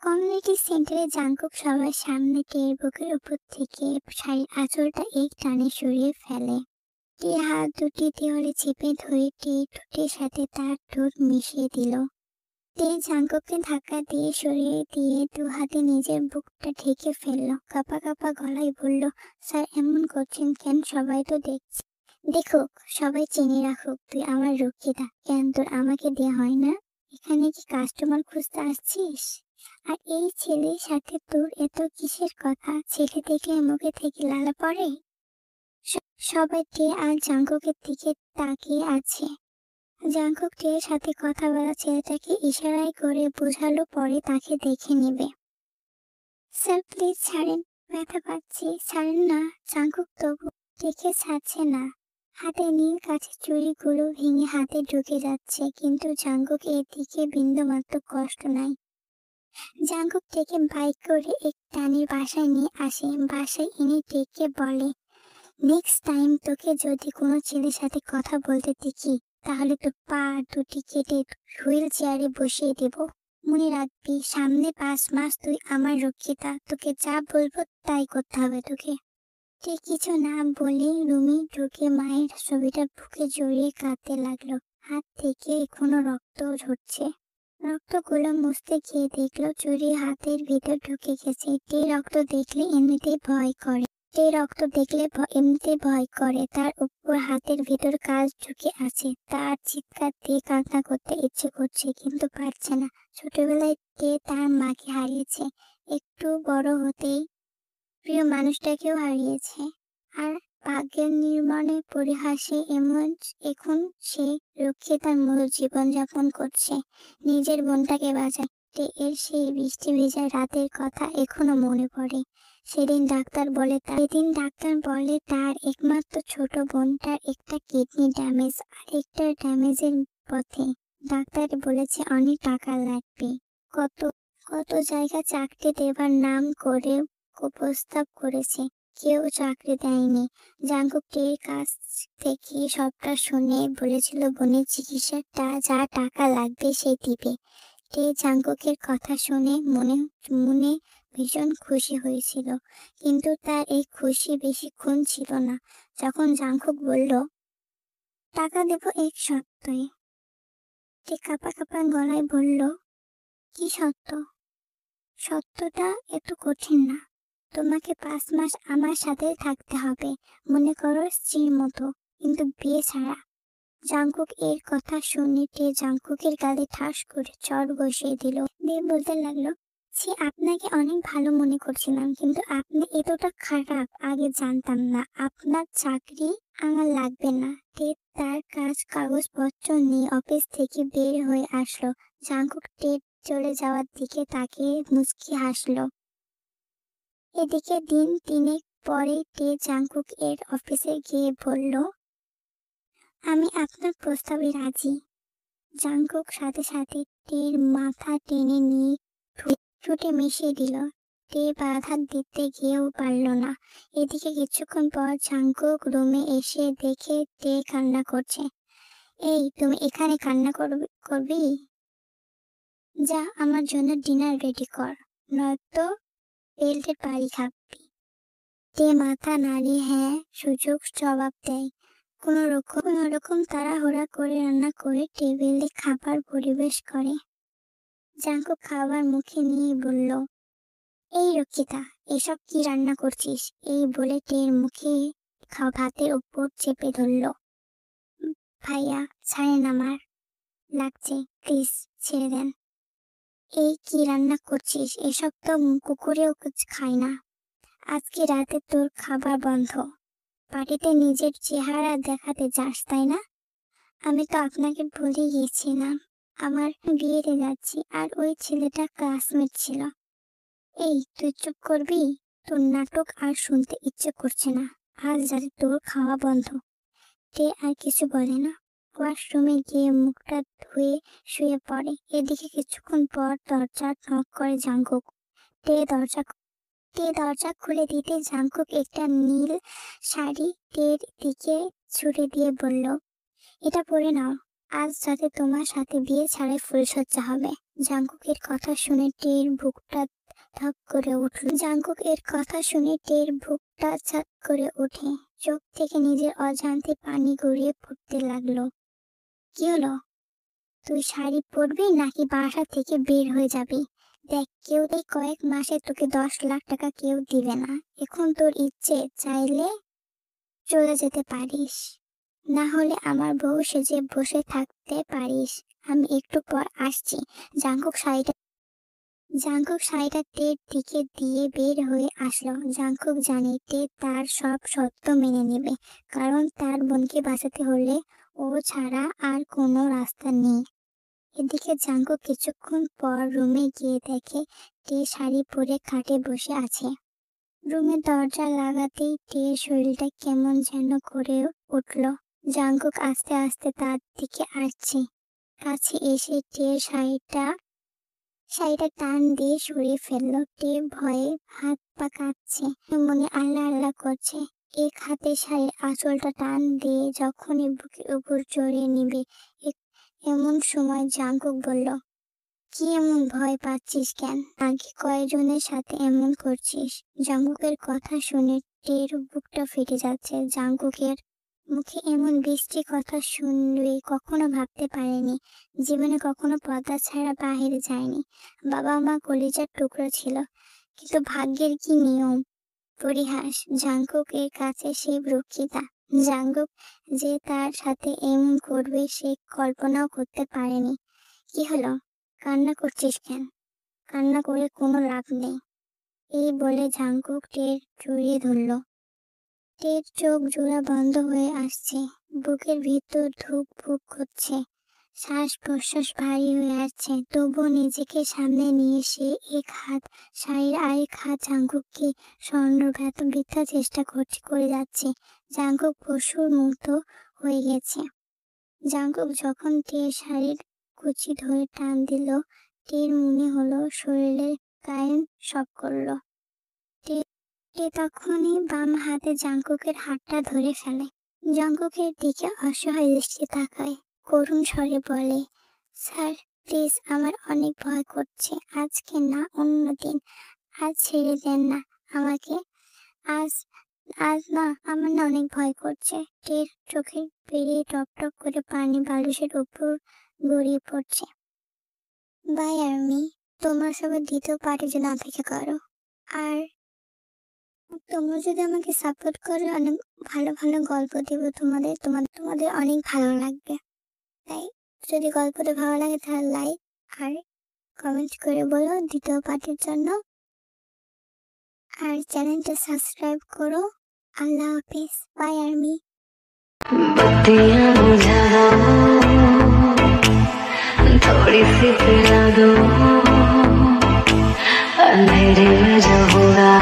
Community সেন্টারে Jungkook সবার সামনে টের বুকের উপর থেকে শাড়ির আঁচলটা এক টানে সরিয়ে ফেলে। টে হাত দুটি দেওয়ালে চেপে ধরে টে ঠোঁটের সাথে তার ঠোঁট মিশিয়ে দিল। টে জাংকুককে ধাক্কা দিয়ে সরিয়ে দিয়ে দু হাতে নিজের বুকটা ঢেকে ফেলল। কাঁপা কাঁপা গলায় বলল, স্যার এমন করছেন কেন? সবাই তো দেখছে। দেখুক, সবাই চিনে রাখুক তুই আমার রক্ষিতা। কেন তোর আমাকে দেয়া হয় না? এখানে কি কাস্টমার খুঁজতে আসছিস? আর এই ছেলের সাথে তোর এত কিসের কথা? ছেলে দেখলে মুখে থেকে লালা পড়ে। সবাই টে আর জাংকুকের দিকে তাকিয়ে আছে। জাংকুক টের সাথে কথা বলা ছেলেটাকে ইশারায় করে বোঝালো পরে তাকে দেখে নেবে। স্যার প্লিজ ছাড়েন, ব্যথা পাচ্ছি, ছাড়েন না। জাংকুক তবু টেকে ছাড়ছে না। হাতে নীল কাচের চুড়িগুলো ভেঙে হাতে ঢুকে যাচ্ছে, কিন্তু জাংকুক এর দিকে বিন্দুমাত্র কষ্ট নাই। জাংকুক টেকে বাইক করে এক টানে বাসায় নিয়ে আসে। বাসায় এনে টেকে বলে, নেক্সট টাইম তোকে যদি কোনো ছেলের সাথে কথা বলতে দেখি তাহলে তোর পা দুটি কেটে হুইল চেয়ারে বসিয়ে দেব। মনে রাখবি, সামনে 5 মাস তুই আমার রক্ষিতা। তোকে যা বলবো তাই করতে হবে তোকে। তে কিছু না বলে রুমে ঢুকে মায়ের ছবিটা বুকে জড়িয়ে কাঁদতে লাগলো। হাত থেকে এখনো রক্ত ঝরছে। রক্তগুলো মুছতে গিয়ে দেখলো চুরি হাতের ভিতর ঢুকে গেছে। তে রক্ত দেখলে এমনিতেই ভয় করে। তার উপর হাতের ভিতর কাজ ঢুকে আছে। তার চিৎকার দিয়ে কান্না করতে ইচ্ছে করছে, কিন্তু পারছে না। ছোটবেলায় তে তার মাকে হারিয়েছে, একটু বড় হতেই প্রিয় মানুষটাকেও হারিয়েছে। আর ভাগ্যের নির্মমে পরিহাসে এখন সে রক্ষিতার মতো জীবনযাপন করছে, নিজের বোনটাকে বাঁচায়। এর সেই বৃষ্টি ভেজা রাতের কথা এখনো মনে পড়ে। সেদিন ডাক্তার বলে তার একমাত্র ছোট বোনটার একটা কিডনি ড্যামেজ, আর একটা ড্যামেজের পথে। ডাক্তার বলেছে অনেক টাকা লাগবে। কত কত জায়গা চাকরি দেবার নাম করে প্রস্তাব করেছে, কেউ চাকরি দেয়নি। জাংকুক টের কাছ থেকে সবটা শুনে বলেছিল বোনের চিকিৎসাটা যা টাকা লাগবে সে দিবে। টে জাংকুকের কথা শুনে মনে ভীষণ খুশি হয়েছিল, কিন্তু তার এই খুশি বেশিক্ষণ ছিল না। যখন জাংকুক বলল, টাকা দেব এক সপ্তাহে, টে কাঁপা কাঁপা গলায় বলল, কি সত্য? সত্যটা এত কঠিন না। তোমাকে 5 মাস আমার সাথে থাকতে হবে, মনে করো স্ত্রীর মতো, কিন্তু বিয়ে ছাড়া। জাংকুক এর কথা শুনে টে জাংকুকের গালে ঠাস করে চড় বসিয়ে দিল। দিয়ে বলতে লাগলো, আপনাকে অনেক ভালো মনে করছিলাম, কিন্তু আপনি এতটা খারাপ আগে জানতাম না। আপনার চাকরি আমার লাগবে না। টে তার কাগজপত্র নিয়ে অফিস থেকে বের হয়ে আসলো। জাংকুক টে চলে যাওয়ার দিকে তাকিয়ে মুচকি হাসলো। এদিকে দিন 3 পরে টে জাংকুক এর অফিসে গিয়ে বলল, আমি আপনার প্রস্তাবে রাজি। জাংকুক সাথে সাথে টের মাথা টেনে নিয়ে ঠোঁটে মিশিয়ে দিল। টে বাধা দিতে গিয়েও পারল না। এদিকে কিছুক্ষণ পর জাংকুক রুমে এসে দেখে টে কান্না করছে। এই, তুমি এখানে কান্না করবি? যা আমার জন্য ডিনার রেডি কর, নয়তো বেল্টের বাড়ি খাবি। টে মাথা নাড়িয়ে হ্যাঁ সুযোগ জবাব দেয়। কোনোরকম তাড়াহুড়া করে রান্না করে টেবিলে খাবার পরিবেশ করে। জাংকুক খাবার মুখে নিয়ে বলল, এই রক্ষিতা, এসব কি রান্না করছিস? এই বলে টের মুখে ভাতের উপর চেপে ধরল। ভাইয়া ছাড়েন, আমার লাগছে, প্লিজ ছেড়ে দেন। এই কি রান্না করছিস? এসব তো কুকুরেও খায় না। আজকে রাতে তোর খাবার বন্ধ। পার্টিতে নিজের চেহারা দেখাতে যাস, তাই না? আমি তো আপনাকে ভুলে গিয়েছিলাম, আমার বিয়েতে যাচ্ছি, আর ওই ছেলেটা ক্লাসমেট ছিল। এই, তুই চুপ করবি? তোর নাটক আর শুনতে ইচ্ছে করছে না। আজ রাতে তোর খাওয়া বন্ধ। টে আর কিছু বলে না। ওয়াশরুমে গিয়ে মুখটা ধুয়ে শুয়ে পড়ে। এদিকে কিছুক্ষণ পর দরজা নক করে জাংকুক। টে দরজা খুলে দিতে জাংকুক একটা নীল শাড়ি টের দিকে ছুড়ে দিয়ে বলল, এটা পরে নাও, আজ রাতে তোমার সাথে বিয়ে ছাড়াই ফুলসজ্জা হবে। জাঙ্কুকের কথা শুনে টের বুকটা ধক করে উঠল। জাঙ্কুকের কথা শুনে টের বুকটা ছাক করে ওঠে। চোখ থেকে নিজের অজান্তে পানি গড়িয়ে পড়তে লাগলো। কি হলো? তুই শাড়ি পরবি নাকি বাসা থেকে বের হয়ে যাবি? দেখ, কেউ এই কয়েক মাসে তোকে 10 লাখ টাকা কেউ দিবে না। এখন তোর ইচ্ছে চাইলে চলে যেতে পারিস, না হলে আমার বউ সেজে বসে থাকতে পারিস। আমি একটু পর আসছি। জাঙ্কুক শাড়িটা টের দিকে দিয়ে বের হয়ে আসলো। জাঙ্কুক জানে তে তার সব শর্ত মেনে নেবে, কারণ তার বোনকে বাঁচাতে হলে ও ছাড়া আর কোনো রাস্তা নেই। এদিকে জাঙ্কুক কিছুক্ষণ পর রুমে গিয়ে দেখে তে শাড়ি পরে খাটে বসে আছে। রুমের দরজা লাগাতেই টের শরীরটা কেমন যেন করে উঠল। জাঙ্কুক আস্তে আস্তে তার দিকে আসছে। কাছে এসে টের শাড়িটা টান দিয়ে সরিয়ে ফেললো। টে ভয়ে হাত পা কাঁপছে, মনে আল্লাহ আল্লাহ করছে। এক হাতে শাড়ির আঁচলটা টান দিয়ে যখনই বুকের উপর জড়িয়ে নিবে, এমন সময় জাঙ্কুক বলল, কি এমন ভয় পাচ্ছিস কেন? আগে কয়েকজনের সাথে এমন করছিস? জাঙ্কুকের কথা শুনে টের বুকটা ফেটে যাচ্ছে। জাঙ্কুকের মুখে এমন বৃষ্টি কথা শুনবে কখনো ভাবতে পারেনি। জীবনে কখনো পর্দা ছাড়া বাহিরে যায়নি। বাবা মা কলিজার টুকরো ছিল, কিন্তু ভাগ্যের কি নিয়ম, পরিহাস। জাঙ্কুকের কাছে সে রক্ষিতা। জাঙ্কুক যে তার সাথে এমন করবে সে কল্পনাও করতে পারেনি। কি হলো? কান্না করছিস কেন? কান্না করে কোনো লাভ নেই, এই বলে জাঙ্কুক টের জড়িয়ে ধরল। টের চোখ জোড়া বন্ধ হয়ে আসছে, বুকের ভিতর ধুক ভুক করছে, শ্বাস প্রশ্বাস ভারী হয়ে আসছে। তবুও নিজেকে সামনে নিয়ে সে এক হাত শাড়ির আরেক হাত জাঙ্কুককে সরানোর বৃথা চেষ্টা করে যাচ্ছে। জাঙ্কুক পশুর মতো হয়ে গেছে। জাঙ্কুক যখন টের শাড়ির কুচি ধরে টান দিল, টের মনে হলো শরীরের কায়েন সব করলো। তে তখনই বাম হাতে জাঙ্কুকের হাতটা ধরে ফেলে। জাঙ্কুকের দিকে অসহায় দৃষ্টি তাকায়, করুণ স্বরে বলে, স্যার প্লিজ, আমার অনেক ভয় করছে। আজকে না, অন্যদিন। আজ ছেড়ে দেন না আমাকে। আজ আজ না, আমার না অনেক ভয় করছে। টের চোখে বেরিয়ে টপ টপ করে পানি বালিশের উপর গড়িয়ে পড়ছে। বাই আর্মি, তোমরা সবাই দ্বিতীয় পার্টের জন্য অপেক্ষা করো। আর তোমরা যদি আমাকে সাপোর্ট করো, অনেক ভালো ভালো গল্প দেব তোমাদের অনেক ভালো লাগবে। তাই যদি গল্পটা ভালো লাগে তাহলে লাইক আর কমেন্ট করে বলো দ্বিতীয় পার্টের জন্য। আর চ্যানেলটা সাবস্ক্রাইব করো। আল্লাহ হাফেজ। Bye army. बत्तियां बुझा दो, थोड़ी सी पिला दो, अंधेरे में जो होगा